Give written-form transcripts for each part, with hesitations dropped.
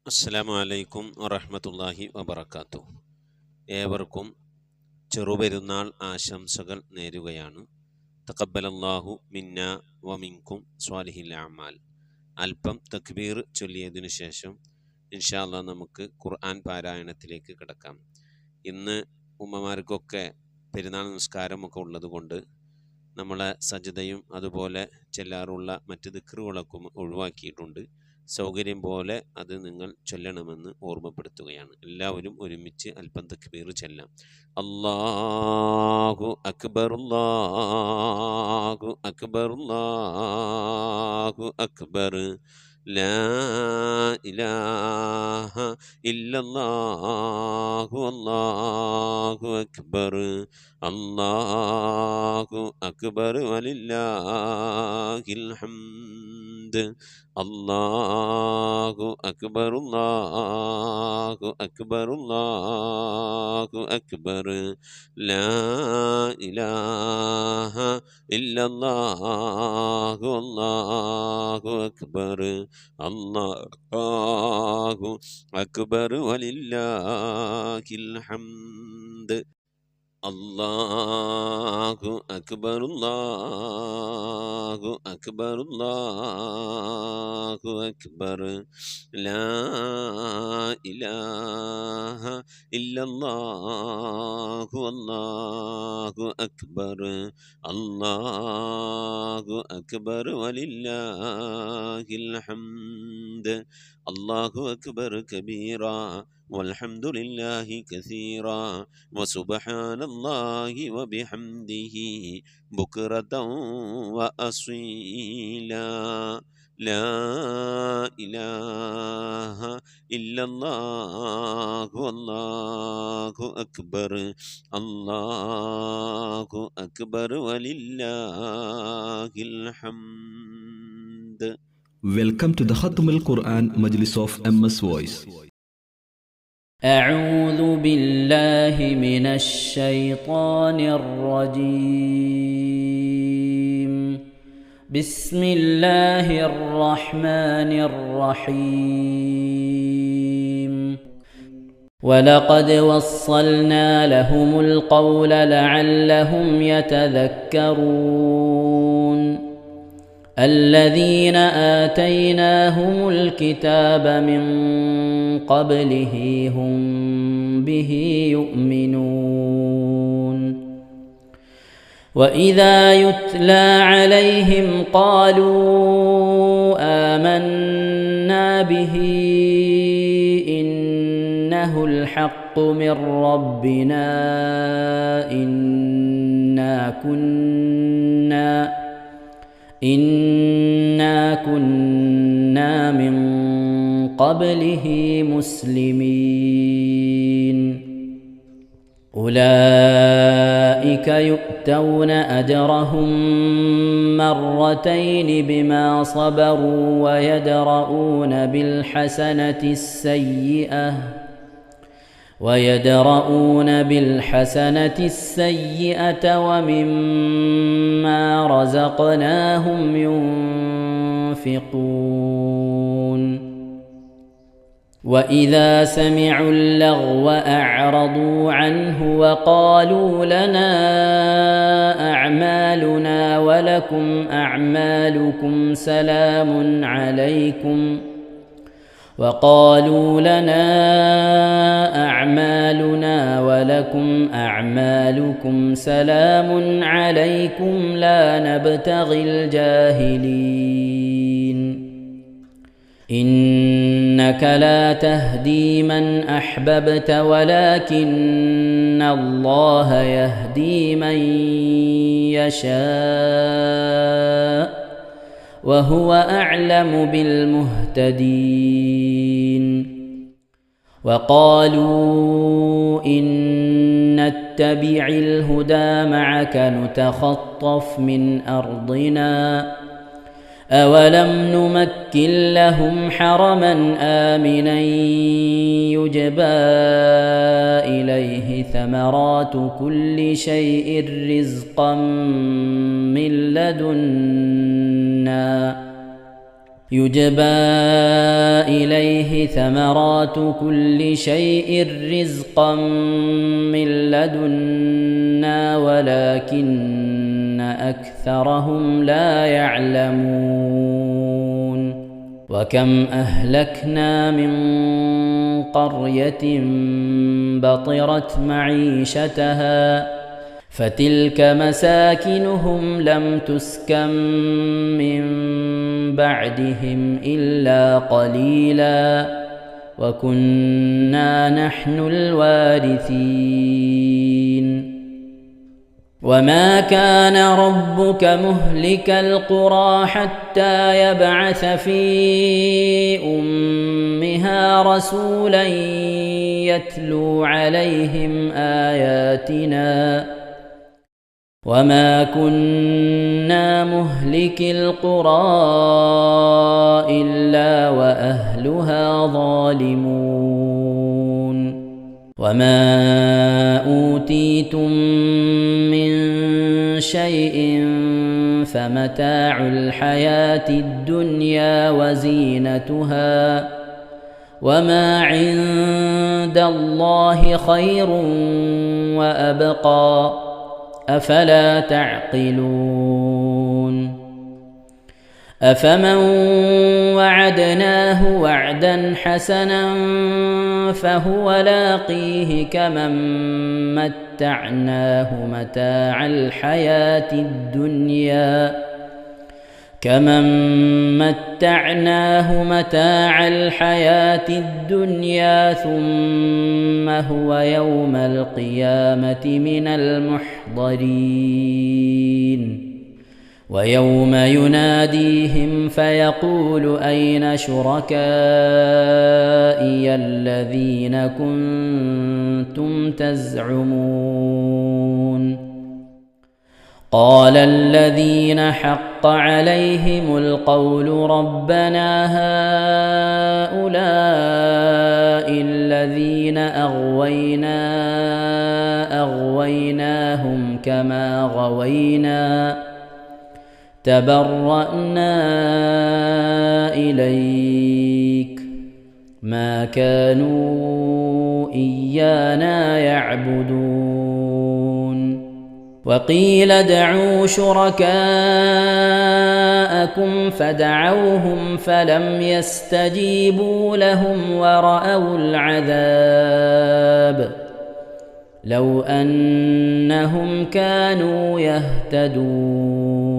അസ്സലാമു അലൈക്കും വറഹ്മത്തുള്ളാഹി വബറകാതുഹു. ഏവർക്കും ചെറുപെരുന്നാൾ ആശംസകൾ നേരുകയാണ്. തഖബ്ബലല്ലാഹു മിന്ന വമിൻകും സ്വാലിഹിൽ അഅമാൽ. അല്പം തക്ബീർ ചൊല്ലിയതിനു ശേഷം ഇൻഷാ അല്ലാഹ് നമുക്ക് ഖുർആൻ പാരായണത്തിലേക്ക് കിടക്കാം. ഇന്ന് ഉമ്മമാർക്കൊക്കെ പെരുന്നാൾ നിസ്കാരമൊക്കെ ഉള്ളതുകൊണ്ട് നമ്മളെ സജ്ദയും അതുപോലെ ചെല്ലാറുള്ള മറ്റ് ദിക്റുകളൊക്കെ ഒഴിവാക്കിയിട്ടുണ്ട്. സൗകര്യം പോലെ അത് നിങ്ങൾ ചൊല്ലണമെന്ന് ഓർമ്മപ്പെടുത്തുകയാണ്. എല്ലാവരും ഒരുമിച്ച് അല്പം തക്ബീർ ചെല്ലാം. അല്ലാഹു അക്ബർ അല്ലാഹു അക്ബർ അല്ലാഹു അക്ബർ ലാ ഇലാഹ ഇല്ലല്ലാഹു അല്ലാഹു അക്ബർ അല്ലാഹു അക്ബർ വലില്ലാഹിൽ ഹംദ്. അല്ലാഹു അക്ബർ അല്ലാഹു അക്ബർ അല്ലാഹു അക്ബർ ലാ ഇലാഹ ഇല്ലല്ലാഹു അല്ലാഹു അക്ബർ അല്ലാഹു അക്ബർ വലില്ലാഹിൽ ഹംദ്. അല്ലാഹു അക്ബർ അല്ലാഹു അക്ബർ അല്ലാഹു അക്ബർ ലാ ഇലാഹ ഇല്ലല്ലാഹു അല്ലാഹു അക്ബർ അല്ലാഹു അക്ബർ വലില്ലാഹിൽ ഹംദ്. അല്ലാഹു അക്ബർ കബീറാ വൽഹംദുലില്ലാഹി കസീറാ വസുബ്ഹാനല്ലാഹി വബിഹംദിഹി ബുക്റതൻ വഅസീലാ. ലാ ഇലാഹ ഇല്ലല്ലാഹു അല്ലാഹു അക്ബർ അല്ലാഹു അക്ബർ വലില്ലാഹിൽ ഹംദ്. Welcome to the Khatm al-Quran Majlis of MS Voice. أعوذ بالله من الشيطان الرجيم. بسم الله الرحمن الرحيم. ولقد وصلنا لهم القول لعلهم يتذكرون. الذين آتيناهم الكتاب من قبله هم به يؤمنون. وإذا يتلى عليهم قالوا آمنا به إنه الحق من ربنا إنا كنا من قبله مسلمين. أولئك يؤتون أجرهم مرتين بما صبروا ويدرؤون بالحسنة السيئة ومما رزقناهم ينفقون. وإذا سمعوا اللغو أعرضوا عنه وقالوا لنا أعمالنا ولكم أعمالكم سلام عليكم لا نبتغي الجاهلين. إنك لا تهدي من أحببت ولكن الله يهدي من يشاء وهو أعلم بالمهتدين. وقالوا إن نتبع الهدى معك نتخطف من أرضنا أولم نمكن لهم حرما آمنا يجبى إليه ثمرات كل شيء رزقا من لدنا يجبى إليه ثمرات كل شيء رزقا من لدنا ولكن أكثرهم لا يعلمون وكم أهلكنا من قرية بطرت معيشتها فتلك مساكنهم لم تسكن من بعدهم إلا قليلا وكنا نحن الوارثين وما كان ربك مهلك القرى حتى يبعث في أمها رسولا يتلو عليهم آياتنا وما كنا مهلك القرى إلا وأهلها ظالمون وما أوتيتم من شيء فمتاع الحياة الدنيا وزينتها وما عند الله خير وأبقى أفلا تعقلون أفمن وعدناه وعدا حسنا فهو لاقيه كمن متعناه متاع الحياة الدنيا ثم هو يوم القيامة من المحضرين ويوم يناديهم فيقول أين شركائي الذين كنتم تزعمون قال الذين حق عليهم القول ربنا هؤلاء الذين أغويناهم كما غوينا تبرأنا إليك ما كانوا إيانا يعبدون وقيل ادعوا شركاءكم فدعوهم فلم يستجيبوا لهم ورأوا العذاب لو أنهم كانوا يهتدون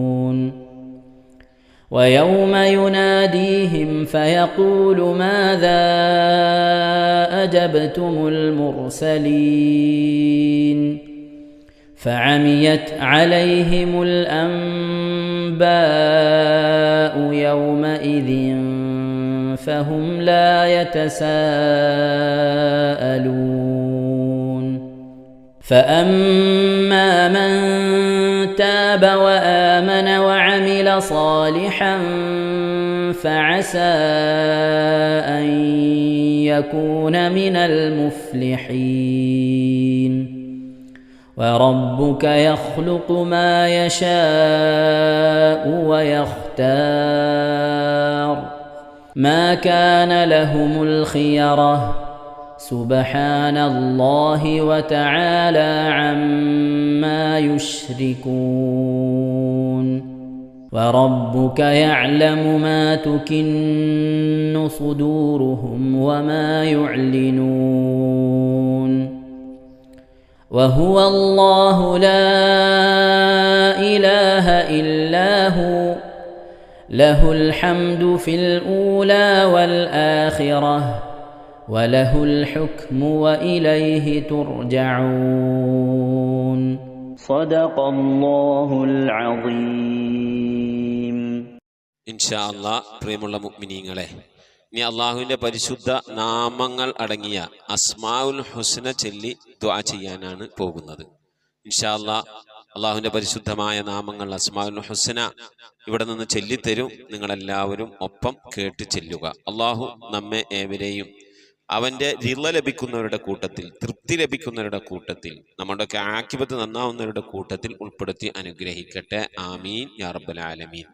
ويوم يناديهم فيقول ماذا أجبتم المرسلين فعميت عليهم الأنباء يومئذ فهم لا يتساءلون فأما من تاب وآمن وعمل صالحا فعسى أن يكون من المفلحين وربك يخلق ما يشاء ويختار ما كان لهم الخيرة سبحان الله وتعالى عما يشركون وربك يعلم ما تكن صدورهم وما يعلنون وهو الله لا إله إلا هو له الحمد في الأولى والآخرة وله الحكم وإليه ترجعون صدق الله العظيم ഇൻഷാ അല്ലാഹ്. പ്രിയമുള്ള മുഅ്മിനീങ്ങളെ, ഇനി അള്ളാഹുവിൻ്റെ പരിശുദ്ധ നാമങ്ങൾ അടങ്ങിയ അസ്മാഉൽ ഹുസ്ന ചൊല്ലി ദുആ ചെയ്യാനാണ് പോകുന്നത്. ഇൻഷാ അല്ലാഹ് അള്ളാഹുവിൻ്റെ പരിശുദ്ധമായ നാമങ്ങൾ അസ്മാഉൽ ഹുസ്ന ഇവിടെ നിന്ന് ചൊല്ലിത്തരും. നിങ്ങളെല്ലാവരും ഒപ്പം കേട്ട് ചെല്ലുക. അള്ളാഹു നമ്മെ ഏവരെയും അവൻ്റെ റിള ലഭിക്കുന്നവരുടെ കൂട്ടത്തിൽ, തൃപ്തി ലഭിക്കുന്നവരുടെ കൂട്ടത്തിൽ, നമ്മുടെയൊക്കെ ആഖിബത്ത് നന്നാവുന്നവരുടെ കൂട്ടത്തിൽ ഉൾപ്പെടുത്തി അനുഗ്രഹിക്കട്ടെ. ആമീൻ യാ റബ്ബൽ ആലമീൻ.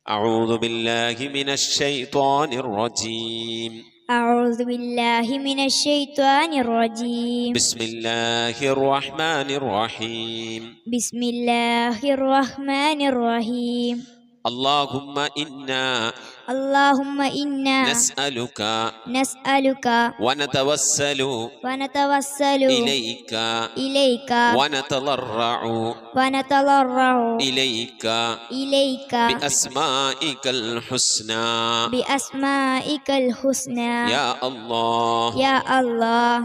أعوذ بالله من الشيطان الرجيم. أعوذ بالله من الشيطان الرجيم. بسم الله الرحمن الرحيم. بسم الله الرحمن الرحيم. اللهم اللهم إنا نسألك ونتوسل إليك ونتضرع إليك بأسمائك الحسنى يا الله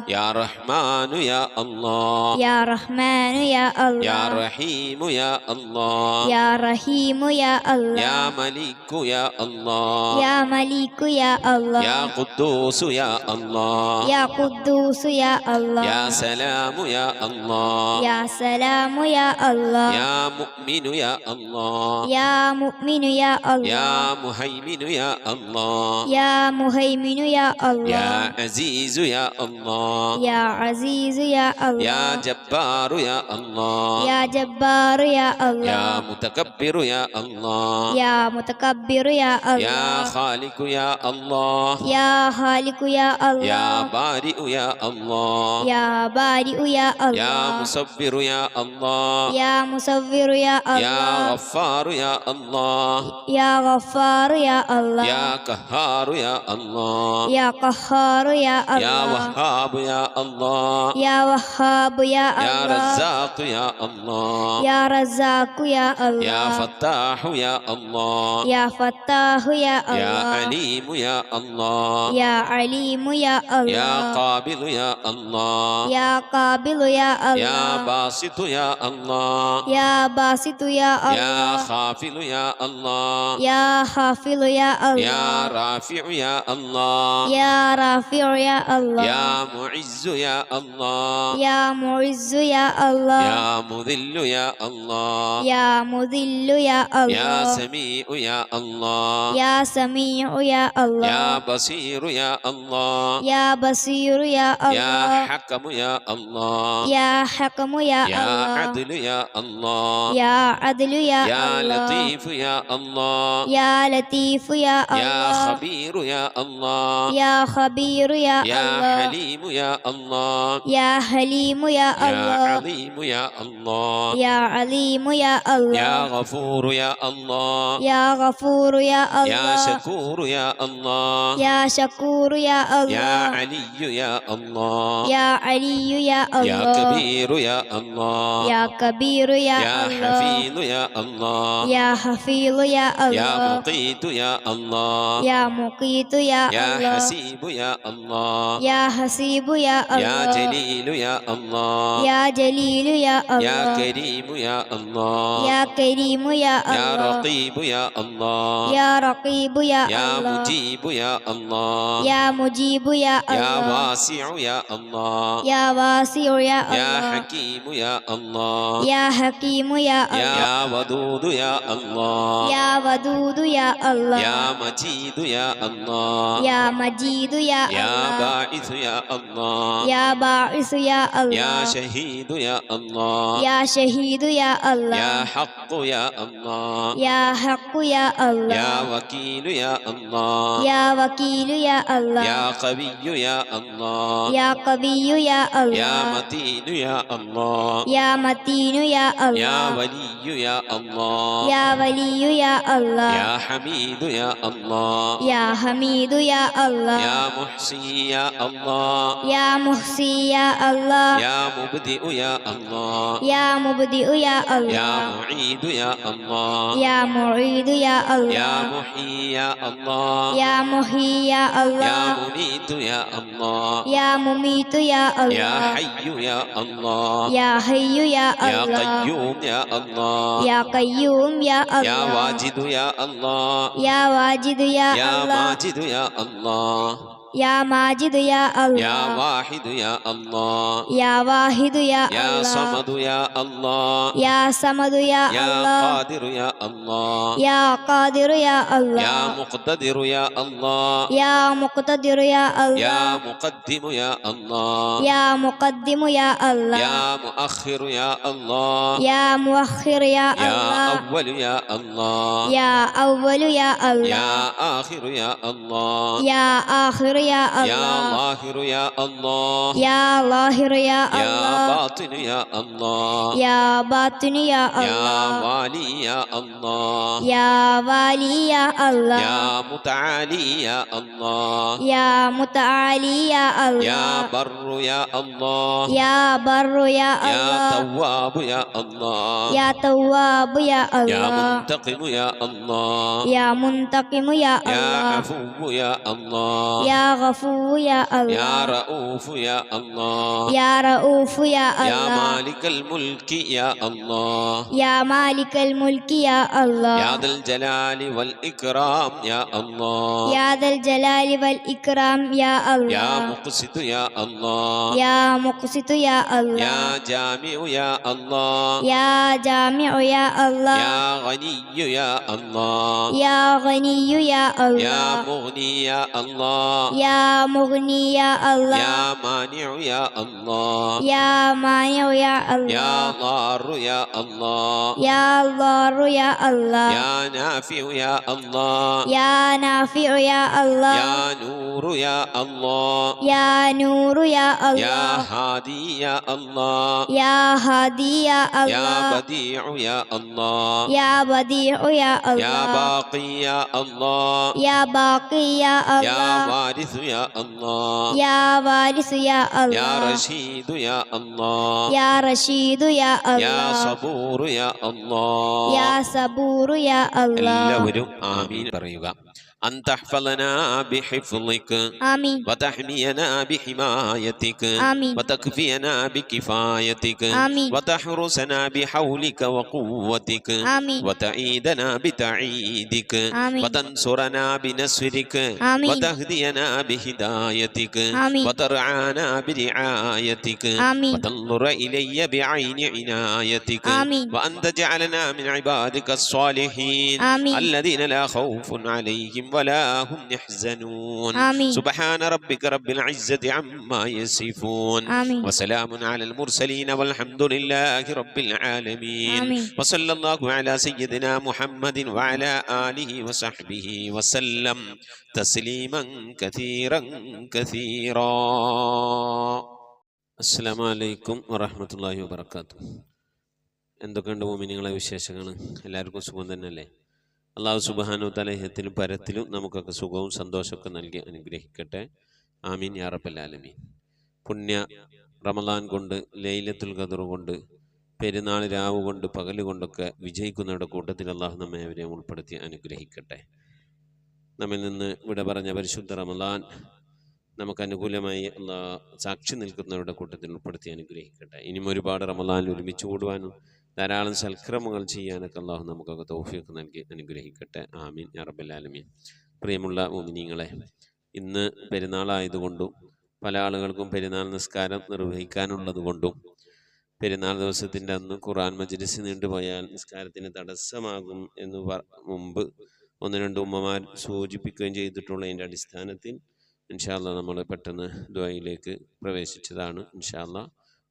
يا رحمن يا الله يا رحمن يا الله يا رحيم يا الله يا رحيم يا الله يا ملك يا الله يا ملك يا الله يا قدوس يا الله يا قدوس يا الله يا سلام يا الله يا سلام يا الله يا مؤمن يا الله يا مؤمن يا الله يا مهيمن يا الله يا مهيمن يا الله يا عزيز يا الله يا عزيز يا الله يا جبار يا الله يا جبار يا الله يا متكبر يا الله يا متكبر يا الله يا خالق يا الله يا خالق يا الله يا بارئ يا الله يا بارئ يا الله يا مصبر يا الله يا مصور يا الله يا غفار يا الله يا غفار يا الله يا قهار يا الله يا قهار يا الله يا وهاب يا الله يا وهاب يا يا الله رزاق يا الله يا رزاق يا الله يا فتاح يا الله يا فتاح يا الله يا عليم يا الله يا عليم يا الله يا قابل يا الله يا قابل يا الله يا باسط يا الله يا باسط يا الله يا خافل يا الله يا خافل يا الله يا رافع يا الله يا رافع يا الله يا معز يا الله يا معز يا الله يا مذل يا الله يا مذل يا الله يا سميع يا الله يا سميع يا الله يا بصير يا الله يا بصير يا الله يا حكم يا الله يا حكم يا يا الله عدل يا الله يا عدل يا يا الله لطيف يا الله يا لطيف يا الله يا خبير يا الله يا خبير يا يا الله حليم يا الله يا حليم يا يا الله عظيم يا الله يا عليم يا الله يا غفور يا الله يا غفور يا الله يا شكور يا الله يا شكور يا الله يا علي يا الله يا علي يا الله يا كبير يا الله يا كبير يا يا الله حفيظ يا الله يا حفيظ يا الله يا مقيت يا الله يا مقيت يا يا الله حسيب يا الله يا حسيب يا الله يا جليل يا الله يا جليل يا الله يا كريم يا الله يا كريم يا يا الله رقيب يا الله يا رقيب يا يا الله مجيب يا الله يا مجيب يا يا الله واسع يا الله يا واسع يا يا الله حكيم يا الله يا حكيم يا الله يا ودود يا الله يا ودود يا الله يا مجيد يا الله يا مجيد يا يا الله باعث يا الله يا باعث يا الله يا شهيد يا الله يا شهيد يا الله يا حق يا الله يا حق يا الله يا وكيل يا الله يا وكيل يا الله يا قوي يا الله يا قوي يا الله يا متين يا الله يا متين يا الله يا ولي يا الله يا ولي يا الله يا حميد يا الله يا حميد يا الله يا محصي يا الله يا محصي يا الله يا مبدئ يا الله يا مبدئ يا الله يا معيد يا الله يا معيد يا الله يا محيي يا الله يا محيي يا يا الله مميت يا الله يا مميت يا يا الله حي يا الله يا حي يا يا الله قيوم يا الله يا قيوم يا يا الله واجد يا الله يا واجد يا يا الله ماجد يا الله യാ മാജിദ് യാ അല്ലാഹ് യാ വാഹിദ് യാ അല്ലാഹ് യാ വാഹിദ് യാ യാ അല്ലാഹ് സമദ് യാ അല്ലാഹ് യാ സമദ് യാ യാ അല്ലാഹ് ഖാദിർ യാ അല്ലാഹ് യാ ഖാദിർ യാ യാ അല്ലാഹ് മുഖ്തദിർ യാ അല്ലാഹ് യാ മുഖ്തദിർ യാ യാ അല്ലാഹ് മുഖദ്ദിം യാ അല്ലാഹ് യാ മുഖദ്ദിം യാ യാ അല്ലാഹ് മുഅഖിർ യാ അല്ലാഹ് യാ മുഅഖിർ യാ യാ അല്ലാഹ് അവ്വൽ യാ അല്ലാഹ് യാ അവ്വൽ യാ യാ അല്ലാഹ് ആഖിർ യാ അല്ലാഹ് യാ ആഖിർ യാ യാ അല്ലാഹ് ലാഹിർ യാ അല്ലാഹ് യാ ലാഹിർ യാ യാ അല്ലാഹ് ബാത്തിൻ യാ അല്ലാഹ് യാ ബാത്തിൻ യാ യാ അല്ലാഹ് വാലി യാ അല്ലാഹ് യാ വാലി യാ യാ അല്ലാഹ് മുതആലി യാ അല്ലാഹ് യാ മുതആലി യാ യാ അല്ലാഹ് ബർറു യാ അല്ലാഹ് യാ ബർറു യാ യാ അല്ലാഹ് തവ്വാബ് യാ അല്ലാഹ് യാ തവ്വാബ് യാ യാ അല്ലാഹ് മുൻതഖിം യാ അല്ലാഹ് യാ മുൻതഖിം യാ യാ അല്ലാഹ് അഫൂ യാ അല്ലാഹ് യാ ഗഫൂ യാ യാ അല്ലാഹ് റഊഫ് യാ അല്ലാഹ് യാ റഊഫ് യാ യാ അല്ലാഹ് മാലികൽ മുൽക്കി യാ അല്ലാഹ് യാ മാലികൽ മുൽക്കി യാ യാ അല്ലാഹ് ദൽ ജലാലി വൽ ഇക്റാം യാ അല്ലാഹ് യാ ദൽ ജലാലി വൽ ഇക്റാം യാ യാ അല്ലാഹ് മുഖ്സിത് യാ അല്ലാഹ് യാ മുഖ്സിത് യാ യാ അല്ലാഹ് ജാമിഉ യാ അല്ലാഹ് യാ ജാമിഉ യാ യാ അല്ലാഹ് ഗനിയ്യു യാ അല്ലാഹ് യാ ഗനിയ്യു യാ യാ അല്ലാഹ് മുഗ്നി യാ അല്ലാഹ് യാ മുഗ്നി യാ യാ അല്ലാഹ് മാനിഉ യാ അല്ലാഹ് യാ മാനിഉ യാ യാ അല്ലാഹ് ളാറു യാ അല്ലാഹ് യാ ളാറു യാ അല്ലാഹ് യാ നാഫിഉ യാ അല്ലാഹ് യാ നാഫിഉ യാ യാ അല്ലാഹ് നൂറു യാ അല്ലാഹ് യാ നൂറു യാ യാ അല്ലാഹ് ഹാദി യാ അല്ലാഹ് യാ ഹാദി യാ യാ അല്ലാഹ് ബദീഉ യാ അല്ലാഹ് യാ ബദീഉ യാ യാ അല്ലാഹ് ബാഖി യാ അല്ലാഹ് യാ ബാഖി യാ യാ അല്ലാഹ് വാരിസു യാ അല്ലാഹ് യാ വാരിസു യാ യാ അല്ലാഹ് റഷീദു യാ അല്ലാഹ് യാ റഷീദു യാ യാ അല്ലാഹ് സബൂറു യാ അല്ലാഹ് യാ സബൂറു യാ അല്ലാഹ് എല്ലാവരും ആമീൻ പറയുക. അൻ തഹ്ഫളനാ ബിഹിഫ്ളിക് ആമീൻ وتحمينا بحمايتك آمين وتكفينا بكفايتك آمين وتحرسنا بحولك وقوتك آمين وتعيدنا بتعيدك آمين وتنصرنا بنصرك آمين وتهدينا بهدايتك آمين وترعانا برعايتك آمين وتنظر إلي بعين عنايتك آمين وأن تجعلنا من عبادك الصالحين آمين الذين لا خوف عليهم ولا هم يحزنون آمين سبحان ربك رب العزة عما يصفون آمين وسلام على المرسلين والحمد لله رب العالمين آمين وصلى الله على سيدنا محمد وعلى آله وصحبه وسلم تسليما كثيرا كثيرا. السلام عليكم ورحمة الله وبركاته. എന്തൊക്കെയുണ്ട് മോമിനികളെ വിശേഷങ്ങൾ? എല്ലാവർക്കും സുഖം തന്നെയല്ലേ? അള്ളാഹു സുബ്ഹാനഹു തആല ഇഹത്തിലും പരത്തിലും നമുക്കൊക്കെ സുഖവും സന്തോഷമൊക്കെ നൽകി അനുഗ്രഹിക്കട്ടെ. ആമീൻ യാ റബ്ബൽ ആലമീൻ. പുണ്യ റമളാൻ കൊണ്ട്, ലൈലത്തുൽ ഖദർ കൊണ്ട്, പെരുന്നാൾ രാവ് കൊണ്ട്, പകൽ കൊണ്ടൊക്കെ വിജയിക്കുന്നവരുടെ കൂട്ടത്തിൽ അള്ളാഹു നമ്മെ അവരെയും ഉൾപ്പെടുത്തി അനുഗ്രഹിക്കട്ടെ. നമ്മിൽ നിന്ന് വിട പറഞ്ഞ പരിശുദ്ധ റമളാൻ നമുക്ക് അനുകൂലമായി സാക്ഷി നിൽക്കുന്നവരുടെ കൂട്ടത്തിൽ ഉൾപ്പെടുത്തി അനുഗ്രഹിക്കട്ടെ. ഇനിയും ഒരുപാട് റമളാനിൽ ഒരുമിച്ച് കൂടുവാനും ധാരാളം സൽക്രമങ്ങൾ ചെയ്യാനൊക്കെ അള്ളാഹു നമുക്കൊക്കെ തൗഫീഖ് നൽകി അനുഗ്രഹിക്കട്ടെ. ആമീൻ യാ റബ്ബൽ ആലമീൻ. പ്രിയമുള്ള മുഅ്മിനീങ്ങളെ, ഇന്ന് പെരുന്നാളായതുകൊണ്ടും പല ആളുകൾക്കും പെരുന്നാൾ നിസ്കാരം നിർവഹിക്കാനുള്ളത് കൊണ്ടും പെരുന്നാൾ ദിവസത്തിൻ്റെ അന്ന് ഖുർആൻ മജ്ലിസ് നീണ്ടുപോയാൽ നിസ്കാരത്തിന് തടസ്സമാകും എന്ന് മുമ്പ് ഒന്ന് രണ്ട് ഉമ്മമാർ സൂചിപ്പിക്കുകയും ചെയ്തിട്ടുള്ളതിൻ്റെ അടിസ്ഥാനത്തിൽ ഇൻഷാ അല്ലാഹ് നമ്മൾ പെട്ടെന്ന് ദുആയിലേക്ക് പ്രവേശിച്ചതാണ്. ഇൻഷാ അല്ലാഹ്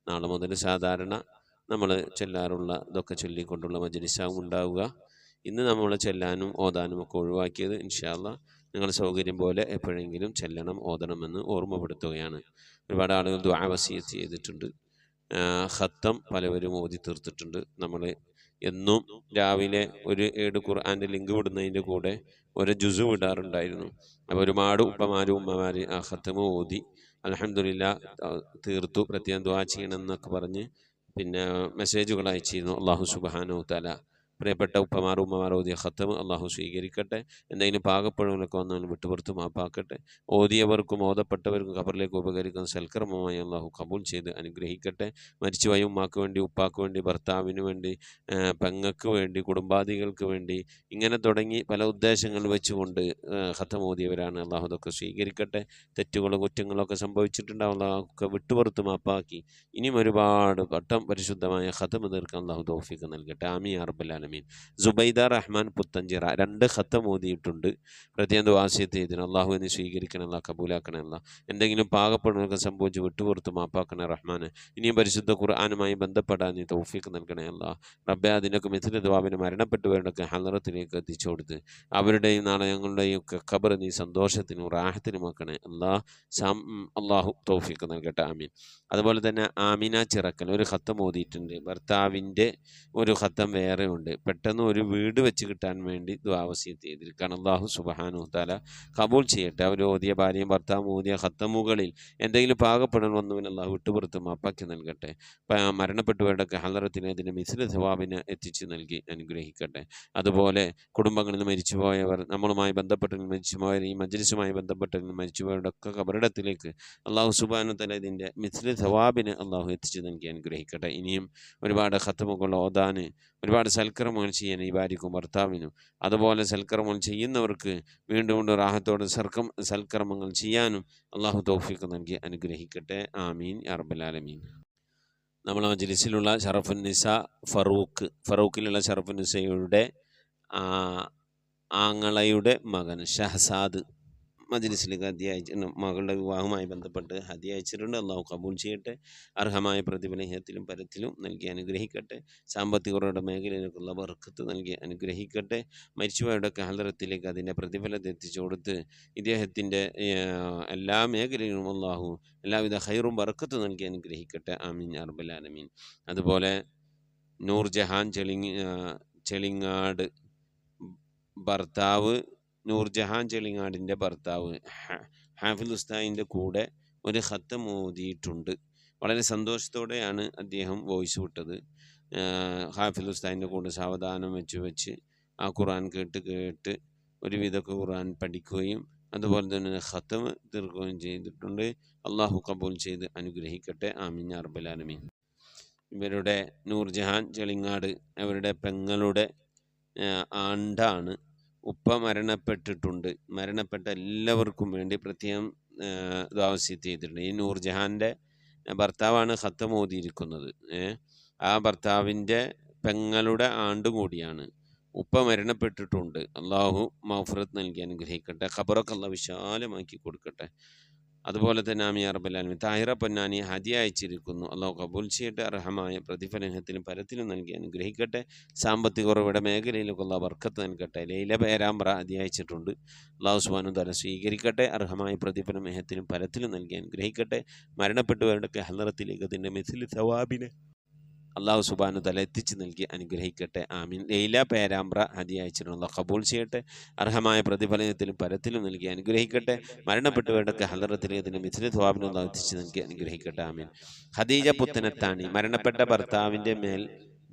നാളെ മുതൽ സാധാരണ നമ്മൾ ചെല്ലാറുള്ള ഇതൊക്കെ ചൊല്ലിക്കൊണ്ടുള്ള മജ്ലിസാവും ഉണ്ടാവുക. ഇന്ന് നമ്മൾ ചെല്ലാനും ഓതാനും ഒക്കെ ഒഴിവാക്കിയത് ഇൻഷാ അല്ലാഹ് നിങ്ങൾ സൗകര്യം പോലെ എപ്പോഴെങ്കിലും ചെല്ലണം, ഓതണമെന്ന് ഓർമ്മപ്പെടുത്തുകയാണ്. ഒരുപാട് ആളുകൾ ദുആ വസിയത്ത് ചെയ്തിട്ടുണ്ട്. ഖത്തം പലവരും ഓതി തീർത്തിട്ടുണ്ട്. നമ്മൾ എന്നും രാവിലെ ഒരു ഏട് ഖുർആൻ്റെ ലിങ്ക് വിടുന്നതിൻ്റെ കൂടെ ഒരു ജുസു വിടാറുണ്ടായിരുന്നു. അപ്പോൾ ഒരുപാട് ഉപ്പമാരും ഉമ്മമാർ ആ ഖത്തം ഓതി അൽഹംദുലില്ലാഹ് തീർത്തു. പ്രത്യേകം ദുആ ചെയ്യണം എന്നൊക്കെ പറഞ്ഞ് പിന്നെ മെസ്സേജുകൾ അയച്ചിരുന്നു. അല്ലാഹു സുബ്ഹാനഹു തആല പ്രിയപ്പെട്ട ഉപ്പമാർ ഉമ്മമാർ ഓതിയ ഖത്തം അള്ളാഹു സ്വീകരിക്കട്ടെ. എന്തെങ്കിലും പാകപ്പഴങ്ങളൊക്കെ വന്നാൽ വിട്ടുപുറത്ത് മാപ്പാക്കട്ടെ. ഓതിയവർക്കും ഓതപ്പെട്ടവർക്കും ഖബറിലേക്ക് ഉപകരിക്കുന്ന സൽക്കർമ്മമായി അള്ളാഹു കബൂൽ ചെയ്ത് അനുഗ്രഹിക്കട്ടെ. മരിച്ചുപോയ ഉമ്മാക്ക് വേണ്ടി, ഉപ്പാക്ക് വേണ്ടി, ഭർത്താവിന് വേണ്ടി, പെങ്ങൾക്ക് വേണ്ടി, കുടുംബാദികൾക്ക് വേണ്ടി, ഇങ്ങനെ തുടങ്ങി പല ഉദ്ദേശങ്ങൾ വെച്ചുകൊണ്ട് ഖത്തം ഓതിയവരാണ്. അള്ളാഹു അതൊക്കെ സ്വീകരിക്കട്ടെ. തെറ്റുകളും കുറ്റങ്ങളൊക്കെ സംഭവിച്ചിട്ടുണ്ടാവും, അള്ളാഹൊക്കെ വിട്ടുപുറത്ത് മാപ്പാക്കി ഇനിയും ഒരുപാട് വട്ടം പരിശുദ്ധമായ ഖത്തം തീർക്കാൻ അള്ളാഹു തൗഫീഖ് നൽകട്ടെ. ആമീൻ യാ റബ്ബൽ ആലമീൻ. സുബൈദ റഹ്മാൻ പുത്തഞ്ചിറ 2 ഖത്തം ഓതിയിട്ടുണ്ട്. പ്രത്യേകം ദുആസിയത്ത് ചെയ്തിന് അള്ളാഹു എന്നെ സ്വീകരിക്കണം, അല്ലാ കബൂലാക്കണം, അല്ലാ എന്തെങ്കിലും പാകപ്പെടുന്നതൊക്കെ സംഭവിച്ച് വിട്ടുപുറത്ത് മാപ്പാക്കണേ റഹ്മാന്. ഇനിയും പരിശുദ്ധ ഖുർആനുമായി ബന്ധപ്പെടാൻ നീ തൗഫീഖ് നൽകണേ അല്ലാ റബ്ബേ. അതിനൊക്കെ മിഥില ദുആവിന് മരണപ്പെട്ടുവരുടെയൊക്കെ ഹളറത്തിലേക്ക് എത്തിച്ചു കൊടുത്ത് അവരുടെയും നാളെ ഞങ്ങളുടെയും ഒക്കെ ഖബർ നീ സന്തോഷത്തിനും റാഹത്തിനുമാക്കണേ അല്ലാ. അള്ളാഹു തൗഫീഖ് നൽകട്ടെ. ആമീൻ. അതുപോലെ തന്നെ ആമിന ചിറക്കൽ ഒരു ഖത്തം ഓതിയിട്ടുണ്ട്. ഭർത്താവിൻ്റെ ഒരു ഖത്തം വേറെ ഉണ്ട്. പെട്ടെന്ന് ഒരു വീട് വെച്ച് കിട്ടാൻ വേണ്ടി ദുആ വസിയത്ത് ചെയ്തിരിക്കുകയാണ്. അല്ലാഹു സുബ്ഹാനഹു തആല കബൂൽ ചെയ്യട്ടെ. അവർ ഓതിയ ഭാര്യയും ഭർത്താവും ഓതിയ ഖത്തമുകളിൽ എന്തെങ്കിലും പാകപ്പെടണമെന്നവന് അല്ലാഹു വിട്ടുപുറത്ത് മാപ്പാക്കി നൽകട്ടെ. മരണപ്പെട്ടുവരുടെയൊക്കെ ഹളറത്തിന് അതിൻ്റെ മിസ്ല സവാബിന് എത്തിച്ചു നൽകി അനുഗ്രഹിക്കട്ടെ. അതുപോലെ കുടുംബങ്ങളിൽ നിന്ന് മരിച്ചുപോയവർ, നമ്മളുമായി ബന്ധപ്പെട്ടവർ മരിച്ചുപോയവർ, ഈ മജ്ലിസുമായി ബന്ധപ്പെട്ടവർ മരിച്ചുപോയവരുടെയൊക്കെ ഖബറിടത്തിലേക്ക് അല്ലാഹു സുബ്ഹാനഹു തആല ഇതിൻ്റെ മിസ്ല സവാബിന് അല്ലാഹു എത്തിച്ചു നൽകി അനുഗ്രഹിക്കട്ടെ. ഇനിയും ഒരുപാട് ഖത്തമുകൾ ഓതാൻ, ഒരുപാട് സൽക്കർമ്മങ്ങൾ ചെയ്യാൻ ഈ ഭാര്യക്കും ഭർത്താവിനും, അതുപോലെ സൽക്കർമ്മങ്ങൾ ചെയ്യുന്നവർക്ക് വീണ്ടും വീണ്ടും റാഹത്തോടെ സൽക്കർമ്മങ്ങൾ ചെയ്യാനും അല്ലാഹു തൗഫീഖ് നൽകി അനുഗ്രഹിക്കട്ടെ. ആമീൻ യാ റബ്ബൽ ആലമീൻ. നമ്മളെ മജ്ലിസിലുള്ള ഷറഫുന്നിസ ഫറൂഖിലുള്ള ഷറഫുന്നിസയുടെ ആങ്ങളയുടെ മകൻ ഷഹസാദ് മജ്ലിസിലേക്ക് ഹദിയ അയച്ചിട്ടുണ്ട്. മകളുടെ വിവാഹവുമായി ബന്ധപ്പെട്ട് ഹദിയ അയച്ചിട്ടുണ്ട്. അള്ളാഹു കബൂൽ ചെയ്യട്ടെ. അർഹമായ പ്രതിഫലത്തിലും പരത്തിലും നൽകി അനുഗ്രഹിക്കട്ടെ. സാമ്പത്തികരുടെ മേഖലയിലേക്കുള്ള ബർക്കത്ത് നൽകി അനുഗ്രഹിക്കട്ടെ. മരിച്ചുപോയവരുടെയൊക്കെ ഹളറത്തിലേക്ക് അതിൻ്റെ പ്രതിഫലത്തെ എത്തിച്ചു കൊടുത്ത് ഇദ്ദേഹത്തിൻ്റെ എല്ലാ മേഖലയിലും അള്ളാഹു എല്ലാവിധ ഖൈറും ബർക്കത്ത് നൽകി അനുഗ്രഹിക്കട്ടെ. ആമീൻ യാ റബ്ബൽ ആലമീൻ. അതുപോലെ നൂർജഹാൻ ചെളിങ്ങാട് ഭർത്താവ്, നൂർജഹാൻ ചെളിങ്ങാടിൻ്റെ ഭർത്താവ് ഹാഫിൽ ഉസ്താദിൻ്റെ കൂടെ ഒരു ഖത്തം ഓതിയിട്ടുണ്ട്. വളരെ സന്തോഷത്തോടെയാണ് അദ്ദേഹം വോയിസ് വിട്ടത്. ഹാഫിൽ ഉസ്താദിൻ്റെ കൂടെ സാവധാനം വെച്ച് ആ ഖുർആൻ കേട്ട് ഒരുവിധമൊക്കെ ഖുർആൻ പഠിക്കുകയും അതുപോലെ തന്നെ ഖത്തം തീർക്കുകയും ചെയ്തിട്ടുണ്ട്. അള്ളാഹു കബൂൽ ചെയ്ത് അനുഗ്രഹിക്കട്ടെ. ആമീൻ യാ റബ്ബൽ ആലമീൻ. ഇവരുടെ നൂർജഹാൻ ചെളിങ്ങാട് അവരുടെ പെങ്ങളുടെ ആണ്ടാണ്. ഉപ്പ മരണപ്പെട്ടിട്ടുണ്ട്. മരണപ്പെട്ട എല്ലാവർക്കും വേണ്ടി പ്രത്യേകം ദുആ വസിയത്ത് ചെയ്തിട്ടുണ്ട്. ഈ നൂർജഹാൻ്റെ ഭർത്താവാണ് ഖത്തം ഓതിയിരിക്കുന്നത്. ആ ഭർത്താവിൻ്റെ പെങ്ങളുടെ ആണ്ട് കൂടിയാണ്. ഉപ്പ മരണപ്പെട്ടിട്ടുണ്ട്. അള്ളാഹു മഗ്ഫിറത്ത് നൽകി അനുഗ്രഹിക്കട്ടെ. ഖബറൊക്കെ അള്ളാഹു വിശാലമാക്കി കൊടുക്കട്ടെ. അതുപോലെ തന്നെ ആമീൻ യാ റബ്ബൽ ആലമീൻ. താഹിറ പൊന്നാനി ഹദിയ അയച്ചിരിക്കുന്നു. അള്ളാഹു കബൂൽ ചെയ്യട്ടെ. അർഹമായ പ്രതിഫലത്തിലും പരത്തിലും നൽകി അനുഗ്രഹിക്കട്ടെ. സാമ്പത്തിക ഉറവിട മേഖലയിലൊക്കെ അള്ളാഹു ബർക്കത്ത് നൽകട്ടെ. ലൈല പേരാമ്പ്ര ഹദിയ അയച്ചിട്ടുണ്ട്. അള്ളാഹു സുബ്ഹാനഹു തആല സ്വീകരിക്കട്ടെ. അർഹമായ പ്രതിഫലം മേഹത്തിലും പരത്തിലും നൽകി അനുഗ്രഹിക്കട്ടെ. മരണപ്പെട്ടുവരുടെയൊക്കെ ഹളറത്തിലേക്ക് അതിൻ്റെ മിസ്ലി സവാബിനെ അള്ളാഹു സുബ്ഹാനഹു തആല എത്തിച്ചു നൽകി അനുഗ്രഹിക്കട്ടെ. ആമീൻ. ലൈല പേരാമ്പ്ര ഹദിയ അയച്ചിട്ടുണ്ട്. അള്ളാഹു കബൂൽ ചെയ്യട്ടെ. അർഹമായ പ്രതിഫലത്തിലും പരത്തിലും നൽകി അനുഗ്രഹിക്കട്ടെ. മരണപ്പെട്ടുവരുടെയൊക്കെ ഹളറത്തിലേക്ക് അതിൻ്റെ മിസ്ലി സവാബിനെ അള്ളാഹു എത്തിച്ചു നൽകി അനുഗ്രഹിക്കട്ടെ. ആമീൻ. ഖദീജ പുത്തനത്താണി മരണപ്പെട്ട ഭർത്താവിൻ്റെ മേൽ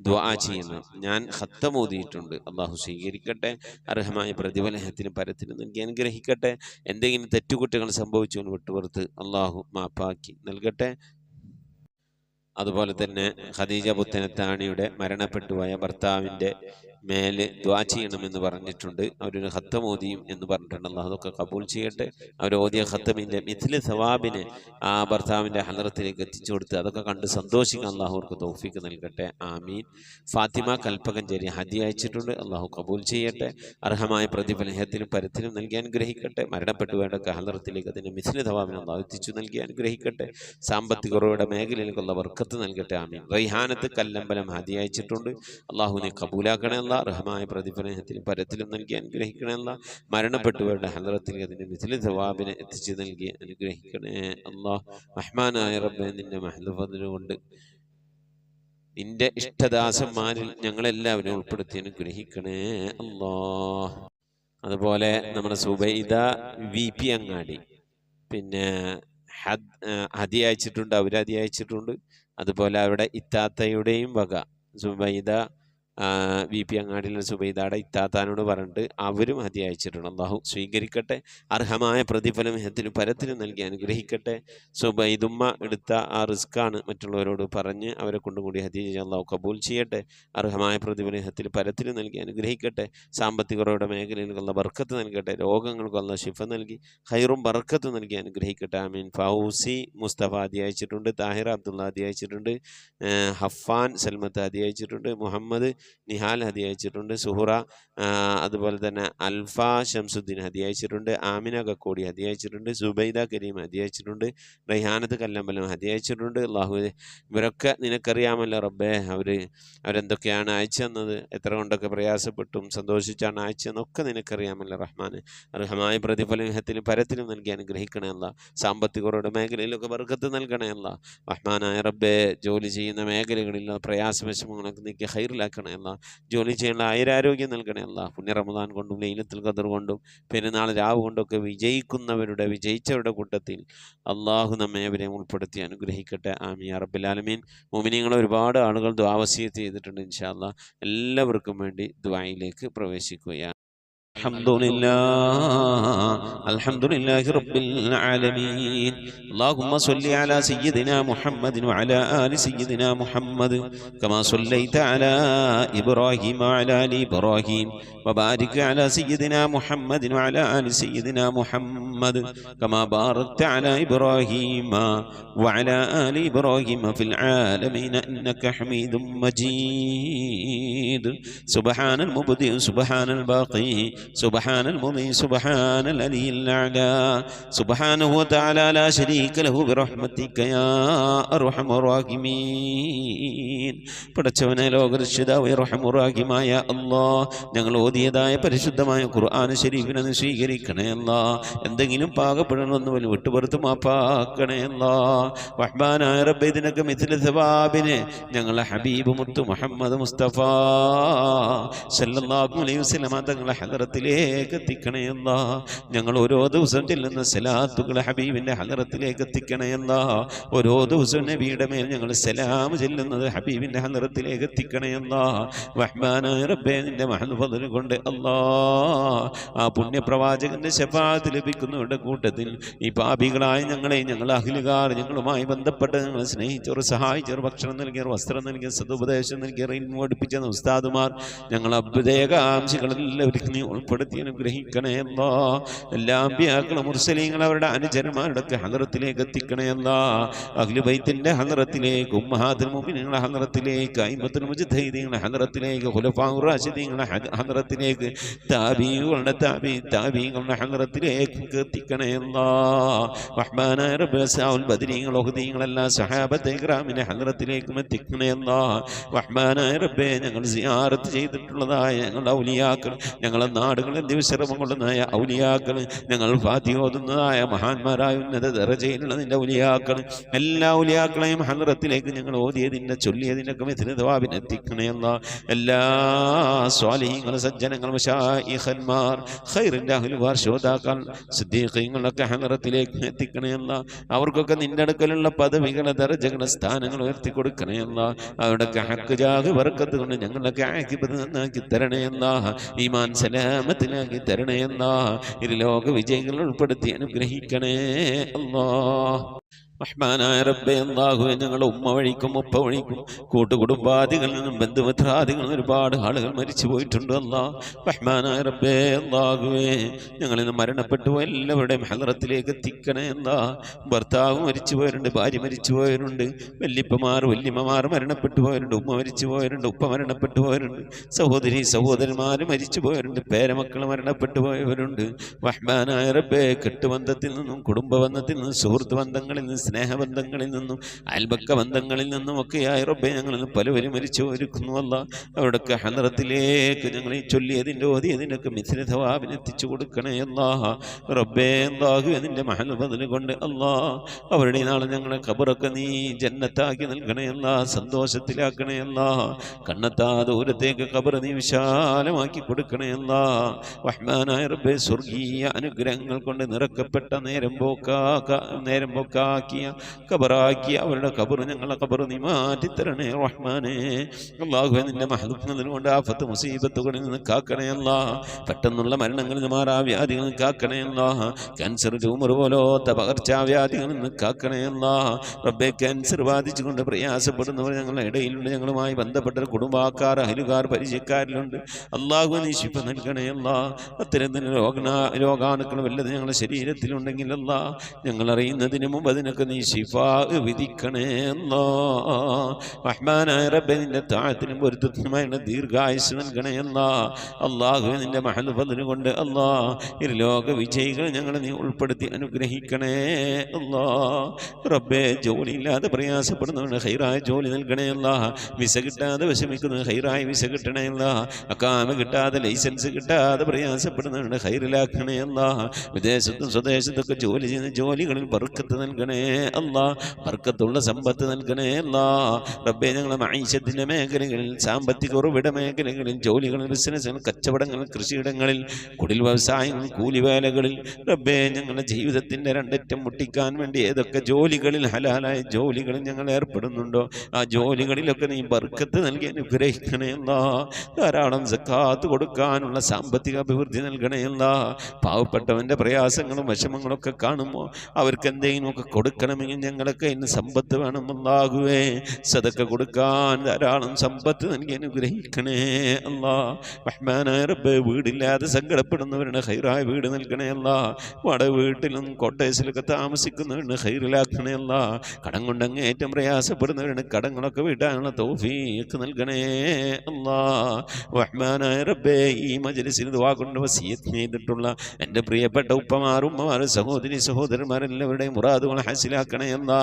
ദുആ ചെയ്യുന്നു. ഞാൻ ഖത്തം ഓതിയിട്ടുണ്ട്. അള്ളാഹു സ്വീകരിക്കട്ടെ. അർഹമായ പ്രതിഫലത്തിലും പരത്തിലും നൽകി അനുഗ്രഹിക്കട്ടെ. എന്തെങ്കിലും തെറ്റുകുറ്റങ്ങൾ സംഭവിച്ചു വിട്ടുപുറത്ത് അള്ളാഹു മാപ്പാക്കി നൽകട്ടെ. അതുപോലെ തന്നെ ഖദീജ പുത്തനത്താണിയുടെ മരണപ്പെട്ടുപോയ ഭർത്താവിൻ്റെ മേൽ ദുആ ചെയ്യണമെന്ന് പറഞ്ഞിട്ടുണ്ട്. അവരൊരു ഖത്തം ഓതിയും എന്ന് പറഞ്ഞിട്ടുണ്ട്. അല്ലാഹു അതൊക്കെ കബൂൽ ചെയ്യട്ടെ. അവർ ഓതിയ ഖത്തമിൻ്റെ മിഥ്ല സവാബിനെ ആ ഭർത്താവിൻ്റെ ഹളറത്തിലേക്ക് എത്തിച്ചു കൊടുത്ത് അതൊക്കെ കണ്ട് സന്തോഷിക്കാൻ അള്ളാഹു അവർക്ക് തൗഫീഖ് നൽകട്ടെ. ആമീൻ. ഫാത്തിമ കൽപ്പകഞ്ചേരി ഹദിയ അയച്ചിട്ടുണ്ട്. അള്ളാഹു കബൂൽ ചെയ്യട്ടെ. അർഹമായ പ്രതിഫലത്തിലും പരത്തിലും നൽകി അനുഗ്രഹിക്കട്ടെ. മരണപ്പെട്ടുപോയവരുടെയൊക്കെ ഹളറത്തിലേക്ക് അതിൻ്റെ മിഥ്ല സവാബിനെ അള്ളാഹു എത്തിച്ചു നൽകി അനുഗ്രഹിക്കട്ടെ. സാമ്പത്തിക ഉറവിട മേഖലയിലേക്കുള്ള ബർക്കത്ത് നൽകട്ടെ. ആമീൻ. റൈഹാനത്ത് കല്ലമ്പലം ഹദിയ അയച്ചിട്ടുണ്ട്. അള്ളാഹുവിനെ കബൂലാക്കണേ. റഹമായ പ്രതിഫലത്തിലും പരത്തിലും നൽകി അനുഗ്രഹിക്കണേ. മരണപ്പെട്ടുവരുടെ ഹളറത്തിലേക്ക് അതിൻ്റെ മിഥ്ല സവാബിനെ എത്തിച്ചു നൽകി അനുഗ്രഹിക്കണേ. അല്ലാഹ് റഹ്മാനായ റബ്ബേ, നിന്റെ മഹ്ദ് ഫദ്ല് കൊണ്ട് നിന്റെ ഇഷ്ടദാസന്മാരിൽ ഞങ്ങളെല്ലാവരും ഉൾപ്പെടുത്തി അനുഗ്രഹിക്കണേ അല്ലാഹ്. അതുപോലെ നമ്മുടെ സുബൈദ VP അങ്ങാടി പിന്നെ ഹദിയ അയച്ചിട്ടുണ്ട്. അവർ ഹദിയ അയച്ചിട്ടുണ്ട്. അതുപോലെ അവിടെ ഇത്താത്തയുടെയും വക സുബൈദ VP അങ്ങാടിയിലെ സുബൈദാടെ ഇത്താത്താനോട് പറഞ്ഞിട്ട് അവരും ഹദിയ അയച്ചിട്ടുണ്ട്. അള്ളാഹു സ്വീകരിക്കട്ടെ, അർഹമായ പ്രതിഫലം ഇഹത്തിലും പരത്തിലും നൽകി അനുഗ്രഹിക്കട്ടെ. സുബൈദുമ്മ എടുത്ത ആ റിസ്ക്കാണ് മറ്റുള്ളവരോട് പറഞ്ഞ് അവരെ കൊണ്ടുകൂടി ഹദിയ ചെയ്യാൻ അള്ളാഹു കബൂൽ ചെയ്യട്ടെ. അർഹമായ പ്രതിഫലം ഇഹത്തിൽ പരത്തിലും നൽകി അനുഗ്രഹിക്കട്ടെ. സാമ്പത്തികരുടെ മേഖലയിലുള്ള ബർക്കത്ത് നൽകട്ടെ. രോഗങ്ങൾക്കുള്ള ശിഫ നൽകി ഖൈറും ബർക്കത്തും നൽകി അനുഗ്രഹിക്കട്ടെ. ആമീൻ. ഫൗസി മുസ്തഫ ഹദിയ അയച്ചിട്ടുണ്ട്. താഹിർ അബ്ദുള്ള ഹദിയ അയച്ചിട്ടുണ്ട്. ഹഫാൻ സൽമത്ത് ഹദിയ അയച്ചിട്ടുണ്ട്. മുഹമ്മദ് നിഹാൽ ഹദിയ അയച്ചിട്ടുണ്ട്. സുഹറ, അതുപോലെ തന്നെ അൽഫ ഷംസുദ്ദീൻ ഹദിയ അയച്ചിട്ടുണ്ട്. ആമിന കക്കോടി ഹദിയ അയച്ചിട്ടുണ്ട്. സുബൈദ കരീം ഹദിയ അയച്ചിട്ടുണ്ട്. റൈഹാനത്ത് കല്ലമ്പലം ഹദിയ അയച്ചിട്ടുണ്ട്. അള്ളാഹു ഇവരൊക്കെ നിനക്കറിയാമല്ലോ റബ്ബേ, അവരെന്തൊക്കെയാണ് അയച്ചു തന്നത്, എത്ര കൊണ്ടൊക്കെ പ്രയാസപ്പെട്ടും സന്തോഷിച്ചാണ് അയച്ചതെന്നൊക്കെ നിനക്കറിയാമല്ലോ റഹ്മാന്. അർഹമായ പ്രതിഫലം ഇഹത്തിലും പരത്തിലും നൽകി അനുഗ്രഹിക്കണേ അല്ലാ. സാമ്പത്തികരുടെ മേഖലയിലൊക്കെ ബർക്കത്ത് നൽകണേ അല്ലാ. റഹ്മാനായ റബ്ബേ, ജോലി ചെയ്യുന്ന മേഖലകളിൽ പ്രയാസവിഷമങ്ങളൊക്കെ നീക്കി ഖൈറിലാക്കണേ അല്ലാ. ജോലി ചെയ്യാനുള്ള ആയുരാരോഗ്യം നൽകണേ അല്ലാ. പുണ്യ റമദാൻ കൊണ്ടും ലൈലത്തുൽ ഖദർ കൊണ്ടും പെരുന്നാൾ രാവ് കൊണ്ടൊക്കെ വിജയിച്ചവരുടെ കൂട്ടത്തിൽ അള്ളാഹു നമ്മെ അവരെ ഉൾപ്പെടുത്തി അനുഗ്രഹിക്കട്ടെ. ആമീൻ യാ റബ്ബൽ ആലമീൻ. മുഅ്മിനീങ്ങളെ ഒരുപാട് ആളുകൾ ദുആ വസിയത്ത് ചെയ്തിട്ടുണ്ട്. ഇൻഷാ അല്ലാഹ് എല്ലാവർക്കും വേണ്ടി ദുആയിലേക്ക് പ്രവേശിക്കുകയാണ്. الحمد لله رب العالمين. اللهم صل على سيدنا محمد وعلى آل سيدنا محمد كما صليت على إبراهيم وعلى آل إبراهيم وبارك على سيدنا محمد وعلى آل سيدنا محمد كما باركت على إبراهيم وعلى آل إبراهيم في العالمين إنك حميد مجيد. سبحان المبدئ سبحان الباقي سبحان المضي سبحان العلي الأعلى سبحانه وتعالى لا شريك له برحمتك يا أرحم الراحمين. പടച്ചവനെ ലോകരക്ഷിതാവേ റഹ്മാനുറഹീമായ അല്ലാഹ്, ഞങ്ങൾ ഓതിയതായ പരിശുദ്ധമായ ഖുർആൻ ശരീഫിനെ സ്വീകരിക്കണേ അല്ലാഹ്. എന്തെങ്കിലും പാകപ്പെടണമെന്ന് വിട്ടുപുറത്ത് മാപ്പാക്കണേ അല്ലാഹ്. റഹ്മാനായ റബ്ബേ, ഇതിനൊക്കെ മിഥില സവാബിനെ ഞങ്ങളെ ഹബീബ് മുത്തു മുഹമ്മദ് മുസ്തഫ സല്ലല്ലാഹു അലൈഹി വസല്ലം തങ്ങളെ ഹദറത്തിലേക്ക് എത്തിക്കണേ അല്ലാഹ്. ഞങ്ങൾ ഓരോ ദിവസം ചെല്ലുന്ന സലാത്തുകൾ ഹബീബിന്റെ ഹദറത്തിലേക്ക് എത്തിക്കണേ അല്ലാഹ്. ഓരോ ദിവസവും നബിയുടെ മേൽ ഞങ്ങൾ സലാം ചെല്ലുന്നത് ഹബീബിന്റെ ഹദറത്തിലേക്ക് എത്തിക്കണേ അല്ലാഹ്. റഹ്മാനായ റബ്ബേ, നിന്റെ മഹദ് ഫദ്ൽ കൊണ്ട് അല്ലാഹ് ആ പുണ്യപ്രവാചകന്റെ ശഫാഅത്ത് ലഭിക്കുന്നവരുടെ കൂട്ടത്തിൽ ഈ പാപികളായ ഞങ്ങൾ അഹ്ലുകാർ, ഞങ്ങളുമായി ബന്ധപ്പെട്ട് ഞങ്ങൾ സ്നേഹിച്ചവർ, സഹായിച്ചവർ, ഭക്ഷണം നൽകിയവർ, വസ്ത്രം നൽകിയ, സതുപദേശം നൽകിയവർ, ഇൽമു പഠിപ്പിച്ച ഉസ്താദുമാർ, ഞങ്ങൾ അഭ്യുദയകാംക്ഷികളെല്ലാവരും നീ ഉൾപ്പെടുത്തി അനുഗ്രഹിക്കണേ അല്ലാഹ്. എല്ലാ അമ്പിയാക്കളും മുർസലീങ്ങളും അവരുടെ അനുചരന്മാരുടെ ഹദറത്തിലേക്ക് എത്തിക്കണേ അല്ലാഹ്. അഹ്ലു ബൈത്തിന്റെ ഹദറത്തിലേക്ക്, ഉമ്മഹാത്തുൽ മുഅ്മിനീങ്ങളുടെ ഹദറത്തിലേക്ക്, അയിമ്മത്തുൽ മുജ്തഹിദീങ്ങളുടെ ഹദറത്തിലേക്ക്, ഖുലഫാഉർ റാഷിദീങ്ങളുടെ ഹദറത്തിലേക്ക്, താബീങ്ങളുടെ ഹദറത്തിലേക്ക് എത്തിക്കണേ അല്ലാഹ്. റഹ്മാനായ റബ്ബേ, സഹാബത്തുൽ ബദരീങ്ങൾ, ഉഹദീങ്ങൾ, എല്ലാ സഹാബത്തെ ഇക്റാമിന്റെ ഹദറത്തിലേക്കും എത്തിക്കണേ അല്ലാഹ്. റഹ്മാനായ റബ്ബേ, ഞങ്ങൾ സിയാറത്ത് ചെയ്തിട്ടുള്ളതായ ഞങ്ങളുടെ ഔലിയാക്കൾ, ഞങ്ങളെ നാടുകളിൽ ദിവസരമം കൊള്ളുന്നതായ ഔലിയാക്കൾ, ഞങ്ങൾ ഫാത്തിഹ ഓതുന്നതായ മഹാന്മാരായ ഉന്നത ദറജയിലുള്ള നിന്റെ ഔലിയാക്കൾ, എല്ലാ ഔലിയാക്കളെയും ഹദറത്തിലേക്ക് ഞങ്ങൾ ഓതിയതിൻ്റെ ചൊല്ലിയതിൻ്റെയൊക്കെ മിഥില സവാബിനെ എത്തിക്കണേ അല്ലാഹ്. എല്ലാ സ്വാലിഹീങ്ങൾ, സജ്ജനങ്ങൾ, മശായിഖന്മാർ, ഖൈറിൻ്റെ അഹ്ലുകാർ, ശോതാക്കൾ, സിദ്ദീഖീങ്ങളൊക്കെ ഹദറത്തിലേക്ക് എത്തിക്കണേ അല്ലാഹ്. അവർക്കൊക്കെ നിന്റെ അടുക്കലുള്ള പദവികളെ, ദറജകളെ, സ്ഥാനങ്ങൾ ഉയർത്തി കൊടുക്കണേ അല്ലാഹ്. അവരുടെയൊക്കെ ഹക്ക് ജാഹ് ബർക്കത്ത് കൊണ്ട് ഞങ്ങളൊക്കെ ആക്കിബത്ത് നന്നാക്കി തരണേ അല്ലാഹ്. ഈമാൻ സലാമത്തിലാക്കി തരണേ അല്ലാഹ്. ഇരുലോക വിജയികൾ ഉൾപ്പെടുത്തി അനുഗ്രഹിക്കണേ അല്ലാഹ്. റഹ്മാനായ റബ്ബേ, അല്ലാഹുവേ, ഞങ്ങളുടെ ഉമ്മ വഴിക്കും ഉപ്പ വഴിക്കും കൂട്ടുകുടുംബാദികളിൽ നിന്നും ബന്ധുമിത്രാദികളിൽ നിന്നും ഒരുപാട് ആളുകൾ മരിച്ചു പോയിട്ടുണ്ട് അല്ലാഹ്. റഹ്മാനായ റബ്ബേ, അല്ലാഹുവേ, ഞങ്ങളിൽ നിന്ന് മരണപ്പെട്ടു എല്ലാവരുടെയും ഹദറത്തിലേക്ക് എത്തിക്കണേ അല്ലാഹ്. ഭർത്താവ് മരിച്ചു പോയവരുണ്ട്, ഭാര്യ മരിച്ചു പോയവരുണ്ട്, വല്യപ്പമാർ വല്യമ്മമാർ മരണപ്പെട്ടു പോയവരുണ്ട്, ഉമ്മ മരിച്ചു പോയവരുണ്ട്, ഉപ്പ മരണപ്പെട്ടു പോയവരുണ്ട്, സഹോദരി സഹോദരന്മാർ മരിച്ചു പോയവരുണ്ട്, പേരമക്കൾ മരണപ്പെട്ടു പോയവരുണ്ട്. റഹ്മാനായ റബ്ബേ, കെട്ടുബന്ധത്തിൽ നിന്നും കുടുംബബന്ധത്തിൽ നിന്നും സുഹൃത്ത് ബന്ധങ്ങളിൽ നിന്നും സ്നേഹബന്ധങ്ങളിൽ നിന്നും അയൽപക്ക ബന്ധങ്ങളിൽ നിന്നും ഒക്കെയായി റബ്ബേ, ഞങ്ങളിൽ നിന്ന് പലവരും മരിച്ചു ഒരുക്കുന്നു അല്ലാഹ്. അവരുടെയൊക്കെ ഹദറത്തിലേക്ക് ഞങ്ങൾ ഈ ചൊല്ലിയതിൻ്റെ ഓതിയതിൻ്റെയൊക്കെ മിഥില സവാബിനെ എത്തിച്ചു കൊടുക്കണേ അല്ലാഹ്. റബ്ബേ, അല്ലാഹുവേ, നിന്റെ മഹദ് ഫദ്ൽ കൊണ്ട് അല്ലാഹ് അവരുടെ നാളെ ഞങ്ങളെ ഖബറൊക്കെ നീ ജന്നത്താക്കി നൽകണേ അല്ലാഹ്. സന്തോഷത്തിലാക്കണേ അല്ലാഹ്. കണ്ണെത്താ ദൂരത്തേക്ക് ഖബർ നീ വിശാലമാക്കി കൊടുക്കണേ അല്ലാഹ്. റഹ്മാനായ റബ്ബേ, സ്വർഗീയ അനുഗ്രഹങ്ങൾ കൊണ്ട് നിറക്കപ്പെട്ട നേരം പോക്കാക്കി ഖബറാക്കിയ അവരുടെ ഖബർ ഞങ്ങളെ ഖബർ നീ മാറ്റിത്തരണേ റഹ്മാനേ. അല്ലാഹുവേ നിന്റെ മഹ്ദൂഫിനെ കൊണ്ട് ആഫത്ത് മുസീബത്തുകളിൽ നിന്ന് കാക്കണേ അല്ലാ. പെട്ടെന്നുള്ള മരണങ്ങളിൽ നിന്ന് മാറാവ്യാധികളിൽ നിന്ന് കാക്കണേ അല്ലാ. ക്യാൻസർ ട്യൂമർ പോലത്തെ പകർച്ചാവ്യാധികളിൽ നിന്ന് കാക്കണേ അല്ലാ. റബ്ബേ ക്യാൻസർ ബാധിച്ചുകൊണ്ട് പ്രയാസപ്പെടുന്നവർ ഞങ്ങളുടെ ഇടയിലുണ്ട്. ഞങ്ങളുമായി ബന്ധപ്പെട്ട കുടുംബക്കാർ അയലുകാർ പരിചയക്കാരിലുണ്ട്. അല്ലാഹു നീ ശിഫ നൽകണേ അല്ലാ. അത്തരത്തിൽ രോഗാണുക്കൾ വല്ലത് ഞങ്ങളുടെ ശരീരത്തിലുണ്ടെങ്കിൽ അല്ലാ ഞങ്ങൾ അറിയുന്നതിന് മുമ്പ് അതിനൊക്കെ നീ ശിഫാ വിധിക്കണേ അല്ലാ. റഹ്മാനായ റബ്ബേ നിന്റെ താഴത്തിനും പൊരുത്തത്തിനുമായുള്ള ദീർഘായുസ് നൽകണേ അല്ലാ. അല്ലാഹു നിന്റെ മഹൽ ഫദ്ല് കൊണ്ട് അല്ലാ ലോക വിജയികൾ ഞങ്ങളെ നീ ഉൾപ്പെടുത്തി അനുഗ്രഹിക്കണേ അല്ലാ. റബ്ബേ ജോലിയില്ലാതെ പ്രയാസപ്പെടുന്നവന് ഹൈറായ ജോലി നൽകണേ അല്ലാ. വിസ കിട്ടാതെ വിഷമിക്കുന്നവന് ഹൈറായ വിസ കിട്ടണേ അല്ലാ. അക്കാമ കിട്ടാതെ ലൈസൻസ് കിട്ടാതെ പ്രയാസപ്പെടുന്നവന് ഹൈറിലാക്കണേ അല്ലാ. വിദേശത്തും സ്വദേശത്തൊക്കെ ജോലി ചെയ്യുന്ന ജോലികളിൽ ബർക്കത്ത് നൽകണേ അല്ലാ. ബർക്കത്തുള്ള സമ്പത്ത് നൽകണേ അല്ലാ. റബ്ബേ ഞങ്ങളെ മഈശത്തിന്റെ മേഖലകളിൽ സാമ്പത്തിക ഉറവിട മേഖലകളിൽ ജോലികളിൽ ബിസിനസ്സുകൾ കച്ചവടങ്ങൾ കൃഷിയിടങ്ങളിൽ കുടിൽ വ്യവസായങ്ങൾ കൂലിവേലകളിൽ റബ്ബേ ഞങ്ങളുടെ ജീവിതത്തിൻ്റെ രണ്ടറ്റം മുട്ടിക്കാൻ വേണ്ടി ഏതൊക്കെ ജോലികളിൽ ഹലാലായ ജോലികളിൽ ഞങ്ങൾ ഏർപ്പെടുന്നുണ്ടോ ആ ജോലികളിലൊക്കെ നീ ബർക്കത്ത് നൽകി അനുഗ്രഹിക്കണേ അല്ലാ. ധാരാളം സക്കാത്ത് കൊടുക്കാനുള്ള സാമ്പത്തിക അഭിവൃദ്ധി നൽകണേ അല്ലാ. പാവപ്പെട്ടവൻ്റെ പ്രയാസങ്ങളും വിഷമങ്ങളൊക്കെ കാണുമ്പോൾ അവർക്ക് എന്തെങ്കിലുമൊക്കെ കൊടുക്കണമെങ്കിൽ ഞങ്ങളൊക്കെ ഇന്ന് സമ്പത്ത് വേണം അല്ലാഹുവേ. സദക്ക കൊടുക്കാൻ ധാരാളം സമ്പത്ത് നൽകി അനുഗ്രഹിക്കണേ അല്ലാ. റഹ്മാനായ റബ്ബേ വീടില്ലാതെ സങ്കടപ്പെടുന്നവരുടെ ഹൈറായ വീട് നൽകണേ അല്ലാ. വാടക വീട്ടിലും കോട്ടേഴ്സിലൊക്കെ താമസിക്കുന്നവരുടെ ഹൈറിലാക്കണേ അല്ലാ. കടം കൊണ്ട് അങ്ങേറ്റം പ്രയാസപ്പെടുന്നവരുടെ കടങ്ങളൊക്കെ വീട്ടാനുള്ള തൗഫീഖ് നൽകണേ അല്ലാ. റഹ്മാനായ റബ്ബേ ഈ മജ്ലിസിൽ ദുആ കൊണ്ട് വസിയത്ത് ചെയ്തിട്ടുള്ള എൻ്റെ പ്രിയപ്പെട്ട ഉപ്പമാരും ഉമ്മമാരും സഹോദരി സഹോദരന്മാരെല്ലാവരുടെയും മുറാദുകൾ ഹാസിലാക്കണേ അല്ലാ.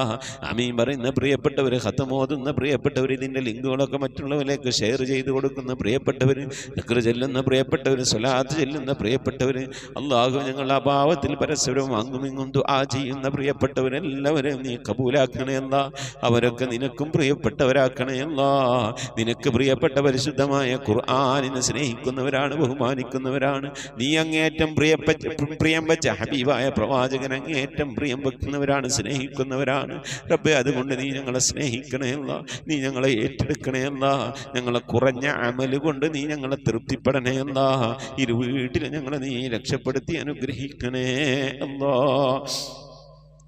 ആമീൻ പറയുന്ന പ്രിയപ്പെട്ടവർ, ഖത്ം ഓതുന്ന പ്രിയപ്പെട്ടവർ, ഇതിൻ്റെ ലിങ്കുകളൊക്കെ മറ്റുള്ളവരിലേക്ക് ഷെയർ ചെയ്ത് കൊടുക്കുന്ന പ്രിയപ്പെട്ടവർ, ദിക്ർ ചെല്ലുന്ന പ്രിയപ്പെട്ടവർ, സ്വലാത്ത് ചെല്ലുന്ന പ്രിയപ്പെട്ടവർ, അല്ലാഹു ഞങ്ങളുടെ അഭാവത്തിൽ പരസ്പരം അങ്ങുമിങ്ങും ദുആ ചെയ്യുന്ന പ്രിയപ്പെട്ടവരെല്ലാവരും നീ കബൂലാക്കണേ അല്ലാ. അവരൊക്കെ നിനക്കും പ്രിയപ്പെട്ടവരാക്കണേ അല്ലാ. നിനക്ക് പ്രിയപ്പെട്ട പരിശുദ്ധമായ ഖുർആനിനെ സ്നേഹിക്കുന്നവരാണ്, ബഹുമാനിക്കുന്നവരാണ്. നീ അങ്ങേറ്റം പ്രിയം വെച്ച ഹബീബായ പ്രവാചകൻ അങ്ങേറ്റം പ്രിയം വെക്കുന്നവരാണ്, സ്നേഹിക്കുന്നവരാണ്. റബ്ബേ അതുകൊണ്ട് നീ ഞങ്ങളെ സ്നേഹിക്കണേ അല്ലാ. നീ ഞങ്ങളെ ഏറ്റെടുക്കണേ അല്ലാ. ഞങ്ങളെ കുറഞ്ഞ അമല് കൊണ്ട് നീ ഞങ്ങളെ തൃപ്തിപ്പെടണേ അല്ലാ. ഇരു വീട്ടിൽ ഞങ്ങളെ നീ രക്ഷപ്പെടുത്തി അനുഗ്രഹിക്കണേ അല്ലാ.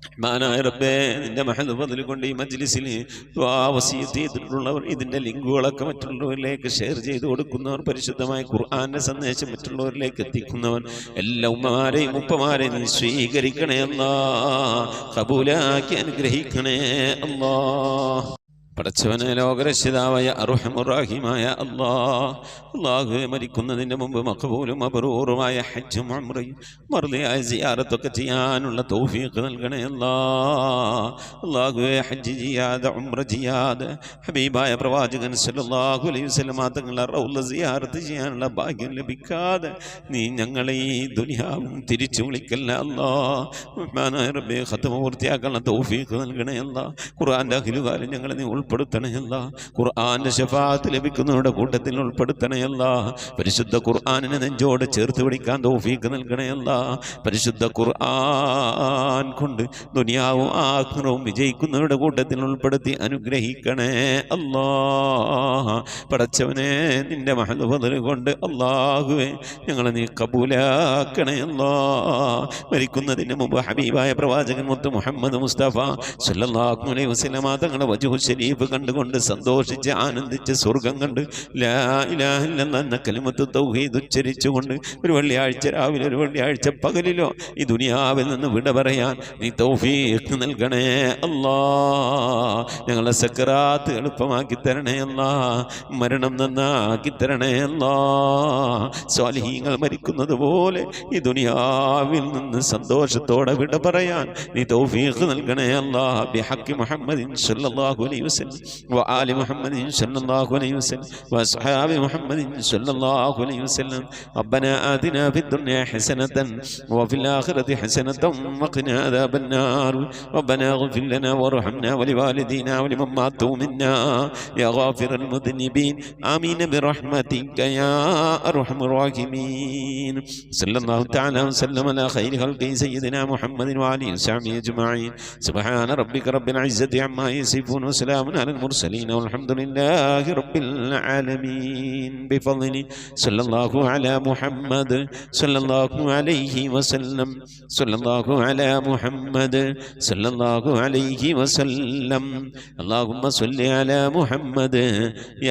റഹ്മാനായ റബ്ബേ നിന്റെ മഹദ് ഫദ്ൽ കൊണ്ട് ഈ മജ്ലിസിൽ ദുആ വസിയത്ത് ചെയ്തിട്ടുള്ളവർ, ഇതിൻ്റെ ലിങ്കുകളൊക്കെ മറ്റുള്ളവരിലേക്ക് ഷെയർ ചെയ്ത് കൊടുക്കുന്നവർ, പരിശുദ്ധമായ ഖുർആന്റെ സന്ദേശം മറ്റുള്ളവരിലേക്ക് എത്തിക്കുന്നവർ, എല്ലാ ഉമ്മമാരെയും ഉപ്പമാരെയും നീ സ്വീകരിക്കണേ അല്ലാ. ഖബൂലാക്കി അനുഗ്രഹിക്കണേ അല്ലാ. പടച്ചവനെ ലോകരക്ഷിതാവായ അർഹമുർ-റഹീമായ അല്ലാഹു മരിക്കുന്നതിൻ്റെ മുമ്പ് മഖബൂലും മബ്റൂറുമായ ഹജ്ജും ഉംറയും മർദിയായ സിയാറത്തൊക്കെ ചെയ്യാനുള്ള തൗഫീഖ് നൽകണേ അല്ലാഹുവേ. ഹജ്ജ് ചെയ്യാതെ ഉംറ ചെയ്യാതെ ഹബീബായ പ്രവാചകൻ സല്ലല്ലാഹു അലൈഹി വസല്ലം തങ്ങളുടെ റൗള സിയാറത്ത് ചെയ്യാനുള്ള ഭാഗ്യം ലഭിക്കാതെ നീ ഞങ്ങളെ ഈ ദുനിയാവും തിരിച്ചു വിളിക്കല്ല അല്ലാഹ്. റബ്ബേ ഖത്മ പൂർത്തിയാക്കാനുള്ള തൗഫീഖ് നൽകണേ അല്ലാഹ്. ഖുർആന്റെ അഖിലുകാരൻ ഞങ്ങളെ നീ ഉൾപ്പെടുത്തണേ അല്ലാഹ്. ഖുർആന്റെ ശഫാഅത്ത് ലഭിക്കുന്നവരുടെ കൂട്ടത്തിൽ ഉൾപ്പെടുത്തണേ അല്ലാഹ്. പരിശുദ്ധ ഖുർആനിനെ നെഞ്ചോട് ചേർത്ത് പിടിക്കാൻ തൗഫീഖ് നൽകണേ അല്ലാഹ്. പരിശുദ്ധ ഖുർആൻ കൊണ്ട് ദുനിയാവും ആഖിറവും വിജയിക്കുന്നവരുടെ കൂട്ടത്തിൽ ഉൾപ്പെടുത്തി അനുഗ്രഹിക്കണേ അല്ലാഹ്. പടച്ചവനെ നിന്റെ മഹദ് ഫദ്ൽ കൊണ്ട് അല്ലാഹുവേ ഞങ്ങളെ നീ കബൂലാക്കണേ അല്ലാഹ്. മരിക്കുന്നതിന് മുമ്പ് ഹബീബായ പ്രവാചകൻ മുത്ത് മുഹമ്മദ് മുസ്തഫ സല്ലല്ലാഹു അലൈഹി വസല്ലം തങ്ങളുടെ വജ്ഹു ശരീഫ് കണ്ടുകൊണ്ട് സന്തോഷിച്ച് ആനന്ദിച്ച് സ്വർഗം കണ്ട് ലാ ഇലാഹ ഇല്ലല്ലാഹ് എന്ന കലിമത്ത് തൗഹീദ് ഉച്ചരിച്ചുകൊണ്ട് ഒരു വെള്ളിയാഴ്ച രാവിലെ ഒരു വെള്ളിയാഴ്ച പകലിലോ ഈ ദുനിയാവിൽ നിന്ന് വിട പറയാൻ നീ തൗഫീഖ് നൽകണേ അല്ലാഹ്. ഞങ്ങളുടെ സക്കറാത്ത് എളുപ്പമാക്കി തരണേ അല്ലാഹ്. മരണം നന്നാക്കി തരണേ അല്ലാഹ്. സ്വാലിഹീങ്ങൾ മരിക്കുന്നത് പോലെ ഈ ദുനിയാവിൽ നിന്ന് സന്തോഷത്തോടെ വിട പറയാൻ നീ തൗഫീഖ് നൽകണേ അല്ലാഹ്. ബിഹഖി മുഹമ്മദിൻ സല്ലല്ലാഹു അലൈഹി വസല്ലം وسلم وآل محمد صلى الله عليه وسلم وأصحاب محمد صلى الله عليه وسلم ربنا آتنا في الدنيا حسنة وفي الآخرة حسنة وقنا عذاب النار ربنا اغفر لنا وارحمنا ولوالدينا ولمن ماتوا منا يا غافر المذنبين آمين برحمتك يا أرحم الراحمين صلى الله تعالى وسلم على خير خلقه سيدنا محمد وعلى وصحبه أجمعين سبحان ربك رب العزة عما يصفون وسلام على المرسلين والحمد لله رب العالمين بفضل صلى الله على محمد صلى الله عليه وسلم صلى الله على محمد صلى الله عليه وسلم اللهم صل على محمد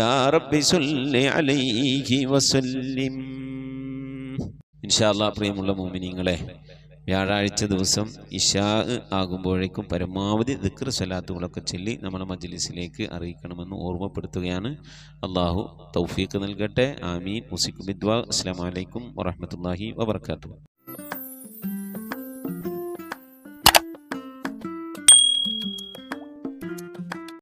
يا رب صل عليه وسلم ഇൻഷാ അല്ലാഹ്. പ്രിയമുള്ള മുഅ്മിനീങ്ങളെ, വ്യാഴാഴ്ച ദിവസം ഇശാ ആകുമ്പോഴേക്കും പരമാവധി ദിക്ർ സ്വലാത്തുകളൊക്കെ ചൊല്ലി നമ്മുടെ മജ്ലിസിലേക്ക് അറിയിക്കണമെന്ന് ഓർമ്മപ്പെടുത്തുകയാണ്. അള്ളാഹു തൗഫീഖ് നൽകട്ടെ. ആമീൻ. മുസിക് ബിദ്വാ. അസ്സലാമു അലൈക്കും വറഹ്മത്തുള്ളാഹി വബറകാതുഹു.